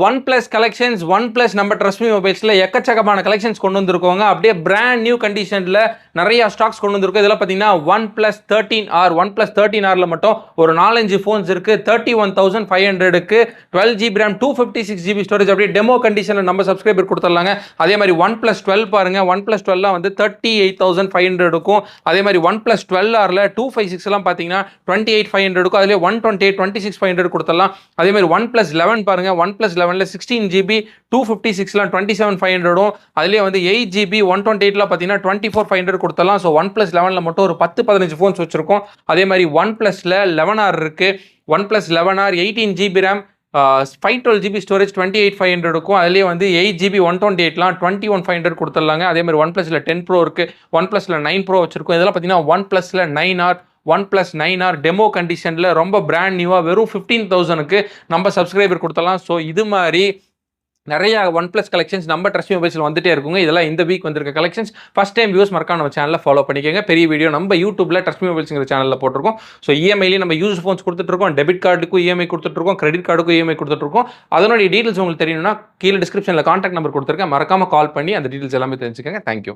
One plus collections one plus நம்ம trust me மொபைல்ஸில் எக்கச்சக்கமான collections கொண்டு வந்திருக்கோங்க. அப்படியே பிராண்ட் நியூ கண்டிஷனில் நிறைய ஸ்டாக்ஸ் கொண்டு வந்திருக்கோம். இதெல்லாம் பார்த்தீங்கன்னா ஒன் பிளஸ் 13R மட்டும் ஒரு 4-5 ஃபோன்ஸ் இருக்கு. 31,500க்கு 12GB RAM 256GB ஸ்டோரேஜ் அப்படியே டெமோ கண்டிஷனில் நம்ம சப்ஸ்கிரைபர் கொடுத்துடலாங்க. அதே மாதிரி ஒன் பிளஸ் 12 பாருங்க, ஒன் பிளஸ் 12 வந்து 38,500க்கும், அதே மாதிரி ஒன் பிளஸ் 12Rல 256 பார்த்தீங்கன்னா 28,500க்கும், அதிலே 128 26,500 கொடுத்துடலாம். அதே மாதிரி ஒன் பிளஸ் 11 பாருங்க, ஒன் பிளஸ் 11ல 16GB 256 27,500, அதுலேயே வந்து 8GB 128 பார்த்தீங்கன்னா 24,500 கொடுத்தலாம். ஸோ ஒன் பிளஸ் 11ல மட்டும் ஒரு 10-15 ஃபோன்ஸ் வச்சிருக்கோம். அதே மாதிரி ஒன் பிளஸ்ல 11R இருக்கு. OnePlus 11R 18GB RAM 512GB storage 28,500க்கும், அதுலேயே வந்து 8GB 128 21,500 கொடுத்துடலாங்க. அதே மாதிரி ஒன் பிளஸ்ல 10 Pro இருக்கு. ஒன் பிளஸ்ல 9 Pro வச்சிருக்கோம். இதெல்லாம் பார்த்தீங்கன்னா ஒன் பிளஸ்ல 9R OnePlus 9R demo கண்டிஷனில் ரொம்ப பிராண்ட் நியூவாக வெறும் 15,000க்கு நம்ம சப்ஸ்கிரைபர் கொடுத்தலாம். ஸோ இது மாதிரி நிறைய ஒன் பிளஸ் கலெக்ஷன்ஸ் நம்ம ட்ரஸ்ட் மீ மொபைல்ஸில் வந்துட்டே இருக்குங்க. இதெல்லாம் இந்த வீக் வந்திருக்க கலெக்ஷன்ஸ். ஃபர்ஸ்ட் டைம் வியூஸ் மறக்காம நம்ம சேனலில் ஃபாலோ பண்ணிக்கோங்க. பெரிய வீடியோ நம்ம யூடியூப்ல ட்ரஸ்ட் மீ மொபைல்ஸ்ங்கிற சேனலில் போட்டிருக்கோம். ஸோ இஎம்ஐலேயே நம்ம யூஸ் ஃபோன்ஸ் கொடுத்துட்ருக்கோம். டெபிட் கார்டுக்கும் இஎம்ஐ கொடுத்துட்ருக்கோம், கிரெடிட் கார்டுக்கும் இஎம்ஐ கொடுத்துட்ருக்கோம். அதனுடைய டீட்டெயில்ஸ் உங்களுக்கு தெரியணும்னா கீழே டிஸ்கிரிப்ஷனில் கான்டாக்ட் நம்பர் கொடுத்துருக்கேன். மறக்காம கால் பண்ணி அந்த டீட்டெயில்ஸ் எல்லாமே தெரிஞ்சுக்கோங்க. தேங்க்யூ.